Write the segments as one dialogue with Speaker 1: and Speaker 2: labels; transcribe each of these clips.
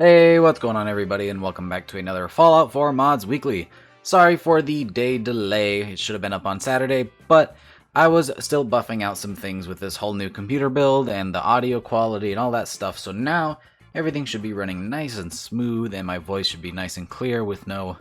Speaker 1: Hey, what's going on everybody, and welcome back to another Fallout 4 Mods Weekly. Sorry for the day delay, it should have been up on Saturday, but I was still buffing out some things with this whole new computer build and the audio quality and all that stuff, so now everything should be running nice and smooth and my voice should be nice and clear with no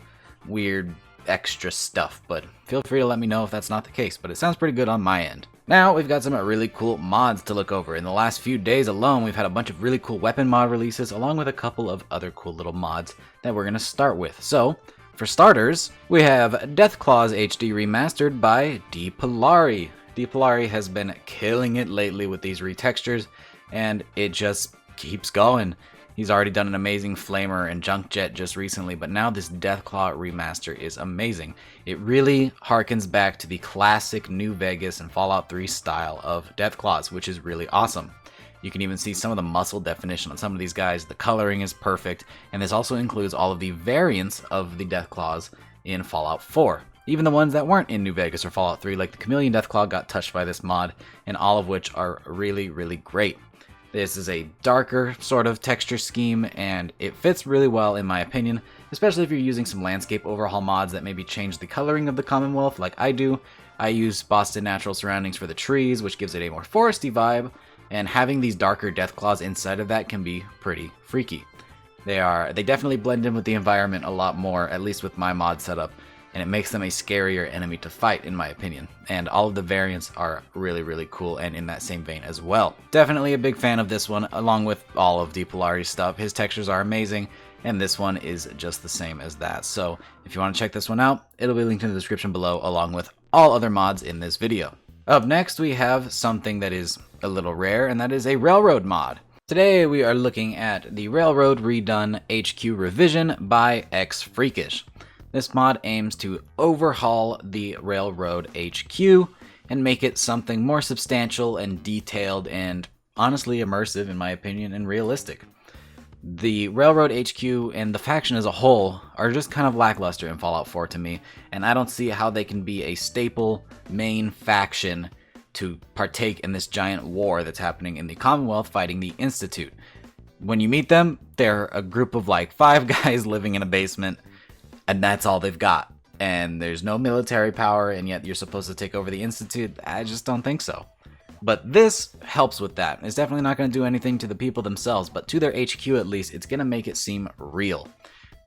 Speaker 1: weird extra stuff, but feel free to let me know if that's not the case, but it sounds pretty good on my end. Now, we've got some really cool mods to look over. In the last few days alone, we've had a bunch of really cool weapon mod releases, along with a couple of other cool little mods that we're going to start with. So, for starters, we have Deathclaws HD Remastered by dpillari. dpillari has been killing it lately with these retextures, and it just keeps going. He's already done an amazing Flamer and Junk Jet just recently, but now this Deathclaw remaster is amazing. It really harkens back to the classic New Vegas and Fallout 3 style of Deathclaws, which is really awesome. You can even see some of the muscle definition on some of these guys. The coloring is perfect, and this also includes all of the variants of the Deathclaws in Fallout 4. Even the ones that weren't in New Vegas or Fallout 3, like the Chameleon Deathclaw, got touched by this mod, and all of which are really, really great. This is a darker sort of texture scheme, and it fits really well in my opinion, especially if you're using some landscape overhaul mods that maybe change the coloring of the Commonwealth like I do. I use Boston Natural Surroundings for the trees, which gives it a more foresty vibe, and having these darker Deathclaws inside of that can be pretty freaky. They definitely blend in with the environment a lot more, at least with my mod setup, and it makes them a scarier enemy to fight in my opinion. And all of the variants are really, really cool and in that same vein as well. Definitely a big fan of this one, along with all of dpillari's stuff. His textures are amazing, and this one is just the same as that. So if you want to check this one out, it'll be linked in the description below, along with all other mods in this video. Up next, we have something that is a little rare, and that is a railroad mod. Today we are looking at the Railroad Redone HQ Revision by Xfreakish. This mod aims to overhaul the Railroad HQ and make it something more substantial and detailed and honestly immersive in my opinion and realistic. The Railroad HQ and the faction as a whole are just kind of lackluster in Fallout 4 to me, and I don't see how they can be a staple main faction to partake in this giant war that's happening in the Commonwealth fighting the Institute. When you meet them, they're a group of like 5 guys living in a basement, and that's all they've got. And there's no military power, and yet you're supposed to take over the Institute? I just don't think so. But this helps with that. It's definitely not going to do anything to the people themselves, but to their HQ at least, it's going to make it seem real.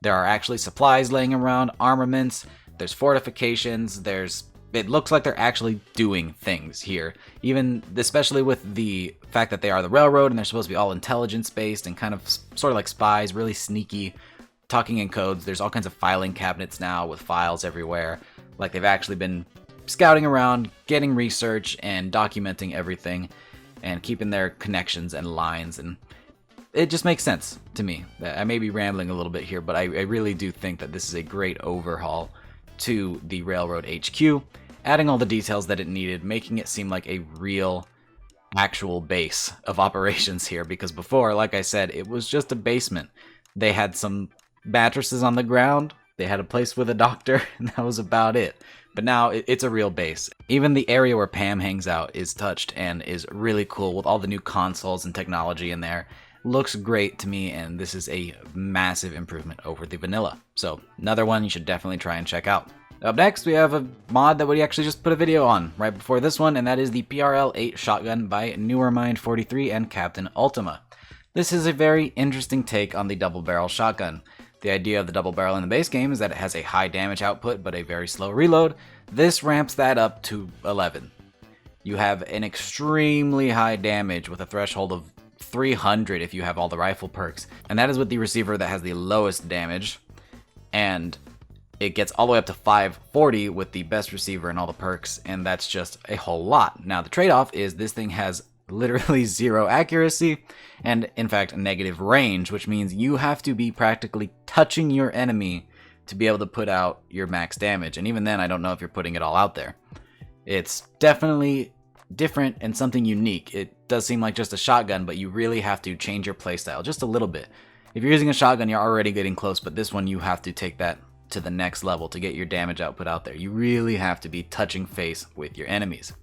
Speaker 1: There are actually supplies laying around, armaments, there's fortifications, it looks like they're actually doing things here. Even, especially with the fact that they are the railroad, and they're supposed to be all intelligence-based and kind of sort of like spies, really sneaky, talking in codes. There's all kinds of filing cabinets now with files everywhere. Like they've actually been scouting around, getting research, and documenting everything, and keeping their connections and lines, and it just makes sense to me. I may be rambling a little bit here, but I really do think that this is a great overhaul to the Railroad HQ, adding all the details that it needed, making it seem like a real, actual base of operations here, because before, like I said, it was just a basement. They had some mattresses on the ground, they had a place with a doctor, and that was about it. But now it's a real base. Even the area where Pam hangs out is touched and is really cool with all the new consoles and technology in there. Looks great to me, and this is a massive improvement over the vanilla. So another one you should definitely try and check out. Up next, we have a mod that we actually just put a video on right before this one, and that is the PRL-8 shotgun by Newermind43 and Captain-Ultima. This is a very interesting take on the double barrel shotgun. The idea of the double barrel in the base game is that it has a high damage output but a very slow reload. This ramps that up to 11. You have an extremely high damage with a threshold of 300 if you have all the rifle perks, and that is with the receiver that has the lowest damage, and it gets all the way up to 540 with the best receiver and all the perks, and that's just a whole lot. Now the trade-off is this thing has literally 0 accuracy and in fact negative range, which means you have to be practically touching your enemy to be able to put out your max damage, and even then I don't know if you're putting it all out there. It's definitely different and something unique. It does seem like just a shotgun, but you really have to change your playstyle just a little bit. If you're using a shotgun, you're already getting close, but this one you have to take that to the next level to get your damage output out there. You really have to be touching face with your enemies.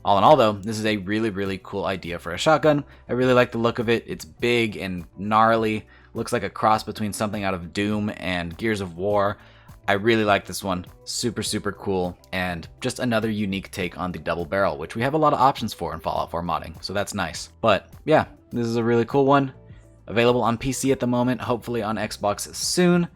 Speaker 1: All in all though, this is a really, really cool idea for a shotgun. I really like the look of it. It's big and gnarly, Looks like a cross between something out of Doom and Gears of War. I really like this one. Super, super cool. And just another unique take on the double barrel, which we have a lot of options for in Fallout 4 modding, so that's nice. But yeah, this is a really cool one. Available on PC at the moment, hopefully on Xbox soon.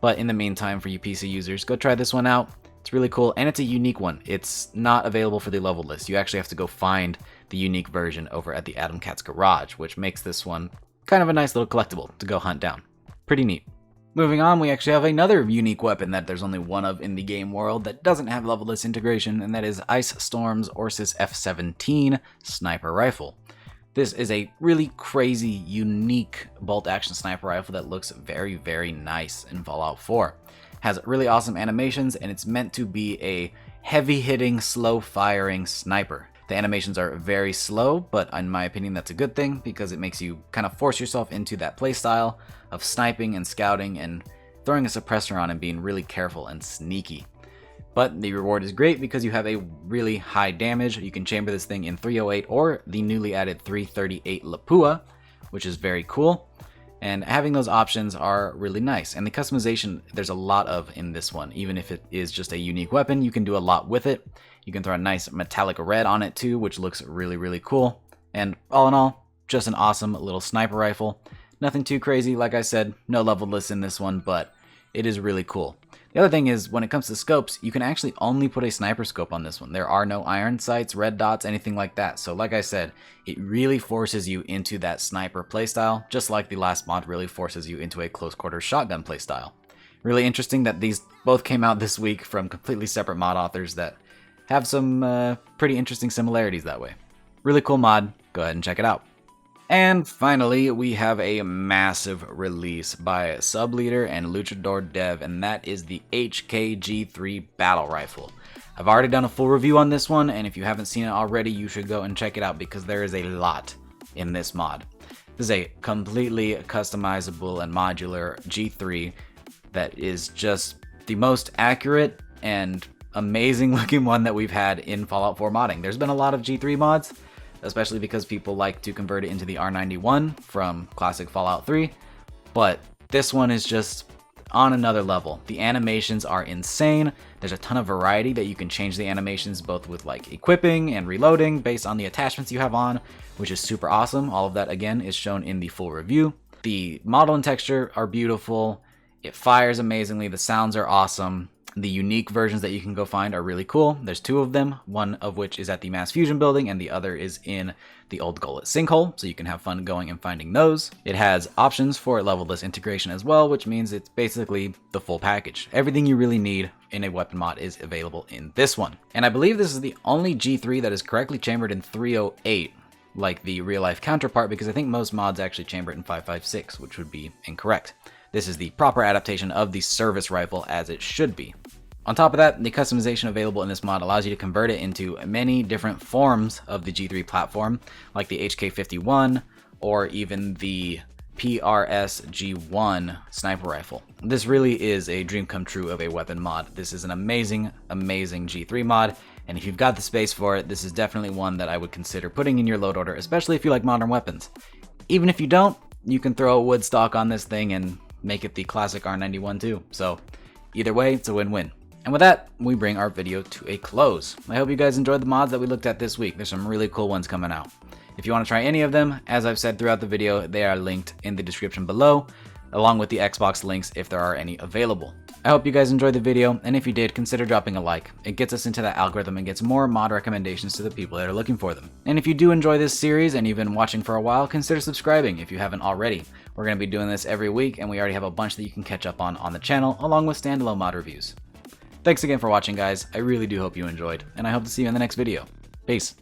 Speaker 1: But in the meantime, for you PC users, go try this one out. It's really cool, and it's a unique one. It's not available for the leveled list. You actually have to go find the unique version over at the Adam Cat's Garage, which makes this one kind of a nice little collectible to go hunt down. Pretty neat. Moving on, we actually have another unique weapon that there's only one of in the game world that doesn't have leveled list integration, and that is IceStorm's Orsis F17 sniper rifle. This is a really crazy, unique bolt-action sniper rifle that looks very, very nice in Fallout 4. Has really awesome animations, and it's meant to be a heavy-hitting, slow-firing sniper. The animations are very slow, but in my opinion that's a good thing because it makes you kind of force yourself into that playstyle of sniping and scouting and throwing a suppressor on and being really careful and sneaky. But the reward is great because you have a really high damage. You can chamber this thing in 308 or the newly added 338 Lapua, which is very cool. And having those options are really nice. And the customization, there's a lot of in this one. Even if it is just a unique weapon, you can do a lot with it. You can throw a nice metallic red on it too, which looks really, really cool. And all in all, just an awesome little sniper rifle. Nothing too crazy, like I said, no level list in this one, but it is really cool. The other thing is, when it comes to scopes, you can actually only put a sniper scope on this one. There are no iron sights, red dots, anything like that. So like I said, it really forces you into that sniper playstyle, just like the last mod really forces you into a close quarters shotgun playstyle. Really interesting that these both came out this week from completely separate mod authors that have some pretty interesting similarities that way. Really cool mod, go ahead and check it out. And finally, we have a massive release by Subleader and Luchadordev, and that is the HK3 Battle Rifle. I've already done a full review on this one, and if you haven't seen it already, you should go and check it out because there is a lot in this mod. This is a completely customizable and modular G3 that is just the most accurate and amazing looking one that we've had in Fallout 4 modding. There's been a lot of G3 mods, especially because people like to convert it into the R91 from classic Fallout 3, but this one is just on another level. The animations are insane. There's a ton of variety that you can change the animations both with like equipping and reloading based on the attachments you have on, which is super awesome. All of that again is shown in the full review. The model and texture are beautiful. It fires amazingly. The sounds are awesome. The unique versions that you can go find are really cool. There's two of them, one of which is at the Mass Fusion building and the other is in the Old Gullet Sinkhole, so you can have fun going and finding those. It has options for level list integration as well, which means it's basically the full package. Everything you really need in a weapon mod is available in this one. And I believe this is the only G3 that is correctly chambered in 308, like the real-life counterpart, because I think most mods actually chamber it in 556, which would be incorrect. This is the proper adaptation of the service rifle as it should be. On top of that, the customization available in this mod allows you to convert it into many different forms of the G3 platform, like the HK51 or even the PRS G1 sniper rifle. This really is a dream come true of a weapon mod. This is an amazing, amazing G3 mod, and if you've got the space for it, this is definitely one that I would consider putting in your load order, especially if you like modern weapons. Even if you don't, you can throw a wood stock on this thing and make it the classic R91 too. So either way, it's a win-win. And with that, we bring our video to a close. I hope you guys enjoyed the mods that we looked at this week. There's some really cool ones coming out. If you want to try any of them, as I've said throughout the video, they are linked in the description below, along with the Xbox links if there are any available. I hope you guys enjoyed the video, and if you did, consider dropping a like. It gets us into that algorithm and gets more mod recommendations to the people that are looking for them. And if you do enjoy this series and you've been watching for a while, consider subscribing if you haven't already. We're going to be doing this every week, and we already have a bunch that you can catch up on the channel, along with standalone mod reviews. Thanks again for watching, guys. I really do hope you enjoyed, and I hope to see you in the next video. Peace.